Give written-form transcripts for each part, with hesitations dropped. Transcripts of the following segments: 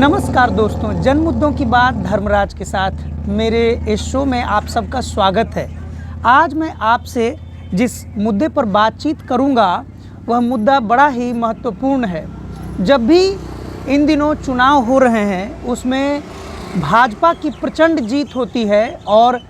नमस्कार दोस्तों, जन मुद्दों की बात धर्मराज के साथ मेरे इस शो में आप सबका स्वागत है। आज मैं आपसे जिस मुद्दे पर बातचीत करूंगा वह मुद्दा बड़ा ही महत्वपूर्ण है। जब भी इन दिनों चुनाव हो रहे हैं उसमें भाजपा की प्रचंड जीत होती है और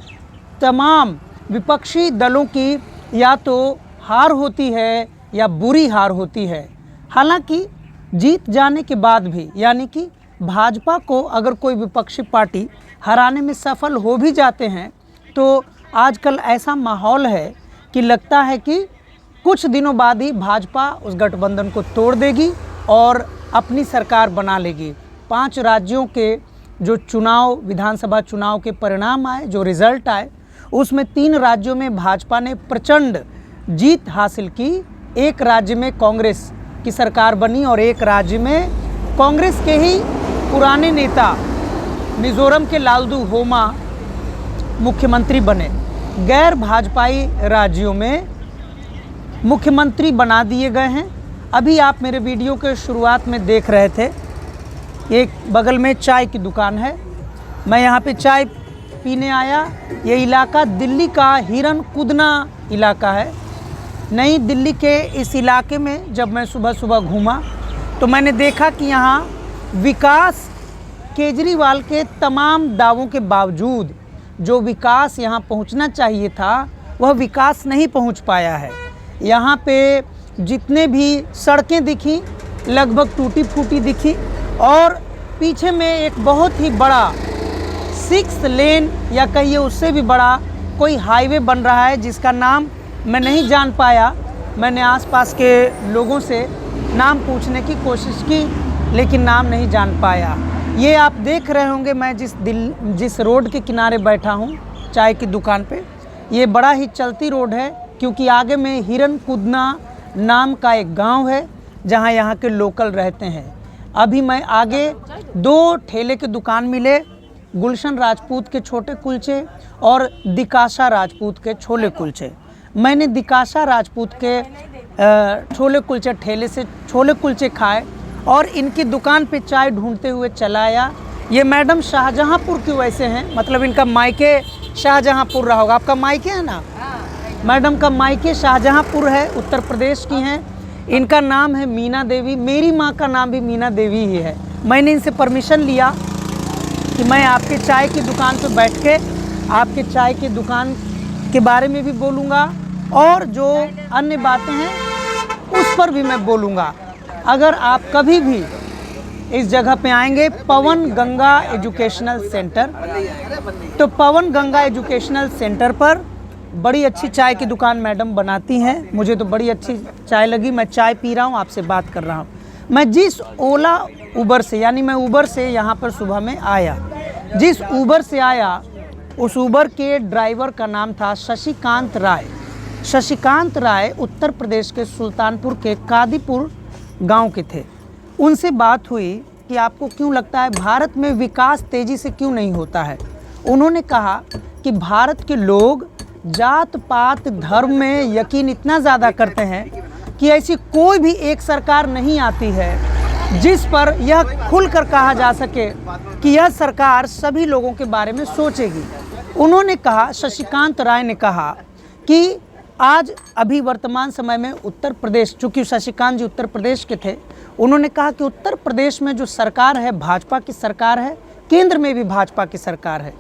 तमाम विपक्षी दलों की या तो हार होती है या बुरी हार होती है। हालांकि जीत जाने के बाद भी यानी कि भाजपा को अगर कोई विपक्षी पार्टी हराने में सफल हो भी जाते हैं तो आजकल ऐसा माहौल है कि लगता है कि कुछ दिनों बाद ही भाजपा उस गठबंधन को तोड़ देगी और अपनी सरकार बना लेगी। 5 राज्यों के जो चुनाव विधानसभा चुनाव के परिणाम आए, जो रिज़ल्ट आए, उसमें 3 राज्यों में भाजपा ने प्रचंड जीत हासिल की। एक राज्य में कांग्रेस की सरकार बनी और एक राज्य में कांग्रेस के ही पुराने नेता मिजोरम के लालदू होमा मुख्यमंत्री बने। गैर भाजपाई राज्यों में मुख्यमंत्री बना दिए गए हैं। अभी आप मेरे वीडियो के शुरुआत में देख रहे थे, एक बगल में चाय की दुकान है, मैं यहाँ पे चाय पीने आया। ये इलाका दिल्ली का हिरनकुदना इलाका है। नई दिल्ली के इस इलाके में जब मैं सुबह सुबह घूमा तो मैंने देखा कि यहाँ विकास केजरीवाल के तमाम दावों के बावजूद जो विकास यहाँ पहुँचना चाहिए था वह विकास नहीं पहुँच पाया है। यहाँ पे जितने भी सड़कें दिखी लगभग टूटी फूटी दिखी और पीछे में एक बहुत ही बड़ा 6 लेन या कहिए उससे भी बड़ा कोई हाईवे बन रहा है जिसका नाम मैं नहीं जान पाया। मैंने आसपास के लोगों से नाम पूछने की कोशिश की लेकिन नाम नहीं जान पाया। ये आप देख रहे होंगे मैं जिस रोड के किनारे बैठा हूँ चाय की दुकान पे, ये बड़ा ही चलती रोड है क्योंकि आगे में हिरनकुदना नाम का एक गांव है जहां यहाँ के लोकल रहते हैं। अभी मैं आगे 2 ठेले के दुकान मिले, गुलशन राजपूत के छोटे कुलचे और दिकाशा राजपूत के छोले कुलचे। मैंने दिकाशा राजपूत के छोले कुलचे ठेले से छोले कुलचे खाए और इनकी दुकान पे चाय ढूंढते हुए चला आया। ये मैडम शाहजहांपुर की वैसे हैं, मतलब इनका मायके शाहजहांपुर रहा होगा। आपका मायके है ना? मैडम का मायके शाहजहांपुर है, उत्तर प्रदेश की हैं। इनका नाम है मीना देवी। मेरी माँ का नाम भी मीना देवी ही है। मैंने इनसे परमिशन लिया कि मैं आपके चाय की दुकान पर बैठ के आपके चाय की दुकान के बारे में भी बोलूँगा और जो अन्य बातें हैं उस पर भी मैं बोलूँगा। अगर आप कभी भी इस जगह पे आएंगे पवन गंगा एजुकेशनल सेंटर, तो पवन गंगा एजुकेशनल सेंटर पर बड़ी अच्छी चाय की दुकान मैडम बनाती हैं। मुझे तो बड़ी अच्छी चाय लगी। मैं चाय पी रहा हूँ, आपसे बात कर रहा हूँ। मैं जिस ओला उबर से यानी मैं उबर से यहाँ पर सुबह में आया, जिस उबर से आया उस उबर के ड्राइवर का नाम था शशिकांत राय। शशिकांत राय उत्तर प्रदेश के सुल्तानपुर के कादीपुर गांव के थे। उनसे बात हुई कि आपको क्यों लगता है भारत में विकास तेज़ी से क्यों नहीं होता है। उन्होंने कहा कि भारत के लोग जात पात धर्म में यकीन इतना ज़्यादा करते हैं कि ऐसी कोई भी एक सरकार नहीं आती है जिस पर यह खुलकर कहा जा सके कि यह सरकार सभी लोगों के बारे में सोचेगी। उन्होंने कहा, शशिकांत राय ने कहा कि आज अभी वर्तमान समय में उत्तर प्रदेश, चूँकि शशिकांत जी उत्तर प्रदेश के थे, उन्होंने कहा कि उत्तर प्रदेश में जो सरकार है भाजपा की सरकार है, केंद्र में भी भाजपा की सरकार है।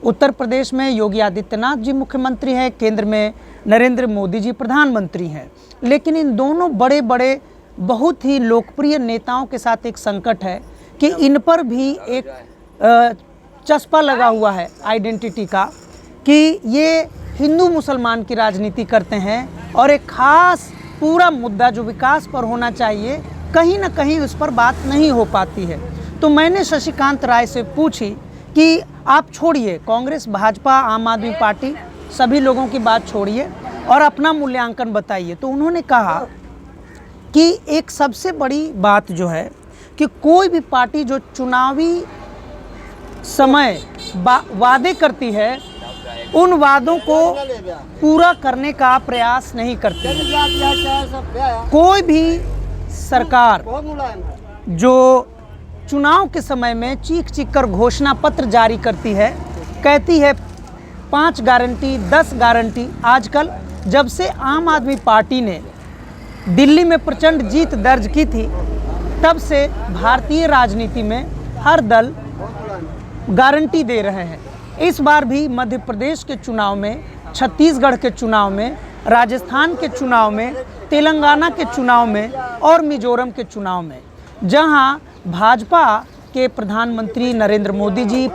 उत्तर प्रदेश में योगी आदित्यनाथ जी मुख्यमंत्री हैं, केंद्र में नरेंद्र मोदी जी प्रधानमंत्री हैं। लेकिन इन दोनों बड़े बड़े बहुत ही लोकप्रिय नेताओं के साथ एक संकट है कि इन पर भी एक चस्पा लगा हुआ है आइडेंटिटी का कि ये हिंदू मुसलमान की राजनीति करते हैं और एक खास पूरा मुद्दा जो विकास पर होना चाहिए कहीं ना कहीं उस पर बात नहीं हो पाती है। तो मैंने शशिकांत राय से पूछी कि आप छोड़िए कांग्रेस, भाजपा, आम आदमी पार्टी, सभी लोगों की बात छोड़िए और अपना मूल्यांकन बताइए। तो उन्होंने कहा कि एक सबसे बड़ी बात जो है कि कोई भी पार्टी जो चुनावी समय वादे करती है उन वादों को पूरा करने का प्रयास नहीं करती है। कोई भी सरकार जो चुनाव के समय में चीख चीख कर घोषणा पत्र जारी करती है, कहती है 5 गारंटी 10 गारंटी। आजकल जब से आम आदमी पार्टी ने दिल्ली में प्रचंड जीत दर्ज की थी, तब से भारतीय राजनीति में हर दल गारंटी दे रहे हैं। इस बार भी मध्य प्रदेश के चुनाव में, छत्तीसगढ़ के चुनाव में, राजस्थान के चुनाव में, तेलंगाना के चुनाव में और मिजोरम के चुनाव में, जहां भाजपा के प्रधानमंत्री नरेंद्र मोदी जी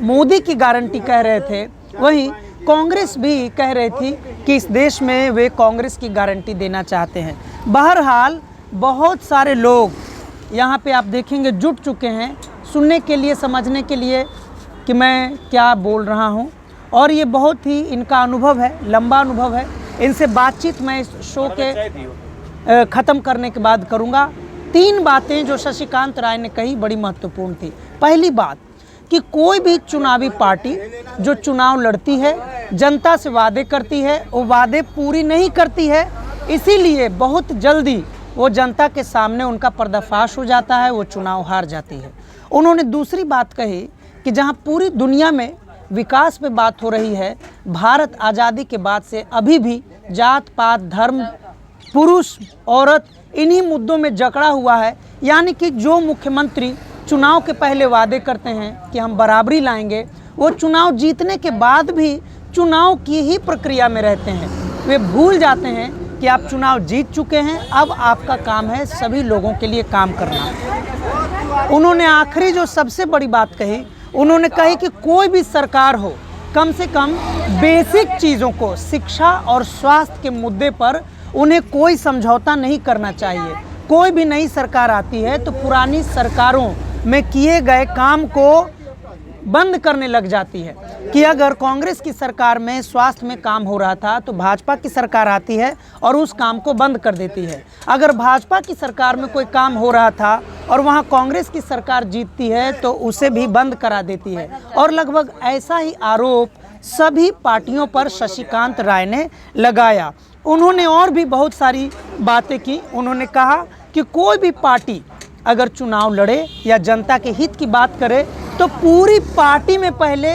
मोदी की गारंटी कह रहे थे, वहीं कांग्रेस भी कह रही थी कि इस देश में वे कांग्रेस की गारंटी देना चाहते हैं। बहरहाल बहुत सारे लोग यहाँ पे आप देखेंगे जुट चुके हैं सुनने के लिए, समझने के लिए कि मैं क्या बोल रहा हूँ। और ये बहुत ही इनका अनुभव है, लंबा अनुभव है। इनसे बातचीत मैं इस शो के ख़त्म करने के बाद करूँगा। 3 बातें जो शशिकांत राय ने कही बड़ी महत्वपूर्ण थी। पहली बात कि कोई भी चुनावी पार्टी जो चुनाव लड़ती है, जनता से वादे करती है, वो वादे पूरी नहीं करती है, इसीलिए बहुत जल्दी वो जनता के सामने उनका पर्दाफाश हो जाता है, वो चुनाव हार जाती है। उन्होंने दूसरी बात कही कि जहां पूरी दुनिया में विकास पे बात हो रही है, भारत आज़ादी के बाद से अभी भी जात पात, धर्म, पुरुष औरत इन्हीं मुद्दों में जकड़ा हुआ है। यानी कि जो मुख्यमंत्री चुनाव के पहले वादे करते हैं कि हम बराबरी लाएंगे, वो चुनाव जीतने के बाद भी चुनाव की ही प्रक्रिया में रहते हैं। वे भूल जाते हैं कि आप चुनाव जीत चुके हैं, अब आपका काम है सभी लोगों के लिए काम करना। उन्होंने आखिरी जो सबसे बड़ी बात कही, उन्होंने कही कि कोई भी सरकार हो, कम से कम बेसिक चीज़ों को, शिक्षा और स्वास्थ्य के मुद्दे पर उन्हें कोई समझौता नहीं करना चाहिए। कोई भी नई सरकार आती है तो पुरानी सरकारों में किए गए काम को बंद करने लग जाती है। कि अगर कांग्रेस की सरकार में स्वास्थ्य में काम हो रहा था तो भाजपा की सरकार आती है और उस काम को बंद कर देती है। अगर भाजपा की सरकार में कोई काम हो रहा था और वहां कांग्रेस की सरकार जीतती है तो उसे भी बंद करा देती है। और लगभग ऐसा ही आरोप सभी पार्टियों पर शशिकांत राय ने लगाया। उन्होंने और भी बहुत सारी बातें की। उन्होंने कहा कि कोई भी पार्टी अगर चुनाव लड़े या जनता के हित की बात करे तो पूरी पार्टी में पहले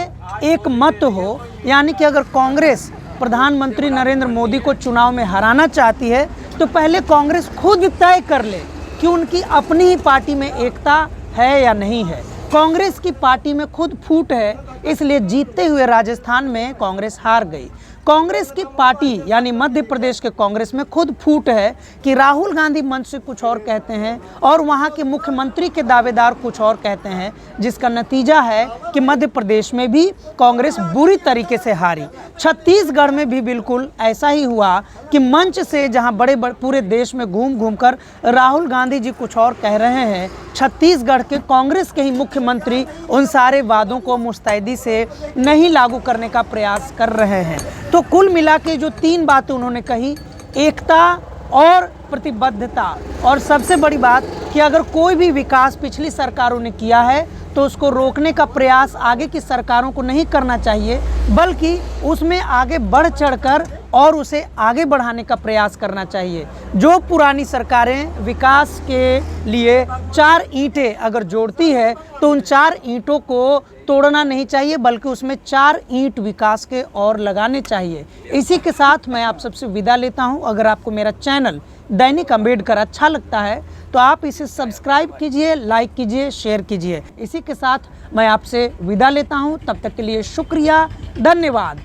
एक मत हो। यानी कि अगर कांग्रेस प्रधानमंत्री नरेंद्र मोदी को चुनाव में हराना चाहती है तो पहले कांग्रेस खुद तय कर ले कि उनकी अपनी ही पार्टी में एकता है या नहीं है। कांग्रेस की पार्टी में खुद फूट है, इसलिए जीतते हुए राजस्थान में कांग्रेस हार गई। कांग्रेस की पार्टी यानी मध्य प्रदेश के कांग्रेस में खुद फूट है कि राहुल गांधी मंच से कुछ और कहते हैं और वहां के मुख्यमंत्री के दावेदार कुछ और कहते हैं, जिसका नतीजा है कि मध्य प्रदेश में भी कांग्रेस बुरी तरीके से हारी। छत्तीसगढ़ में भी बिल्कुल ऐसा ही हुआ कि मंच से जहां बड़े पूरे देश में घूम घूम कर राहुल गांधी जी कुछ और कह रहे हैं, छत्तीसगढ़ के कांग्रेस के ही मुख्यमंत्री उन सारे वादों को मुस्तैदी से नहीं लागू करने का प्रयास कर रहे हैं। तो कुल मिला के जो 3 बातें उन्होंने कही, एकता और प्रतिबद्धता, और सबसे बड़ी बात कि अगर कोई भी विकास पिछली सरकारों ने किया है तो उसको रोकने का प्रयास आगे की सरकारों को नहीं करना चाहिए, बल्कि उसमें आगे बढ़ चढ़कर और उसे आगे बढ़ाने का प्रयास करना चाहिए। जो पुरानी सरकारें विकास के लिए 4 ईंटें अगर जोड़ती है तो उन 4 ईंटों को तोड़ना नहीं चाहिए, बल्कि उसमें 4 ईंट विकास के और लगाने चाहिए। इसी के साथ मैं आप सबसे विदा लेता हूं। अगर आपको मेरा चैनल दैनिक अंबेडकर अच्छा लगता है तो आप इसे सब्सक्राइब कीजिए, लाइक कीजिए, शेयर कीजिए। इसी के साथ मैं आपसे विदा लेता हूं। तब तक के लिए शुक्रिया, धन्यवाद।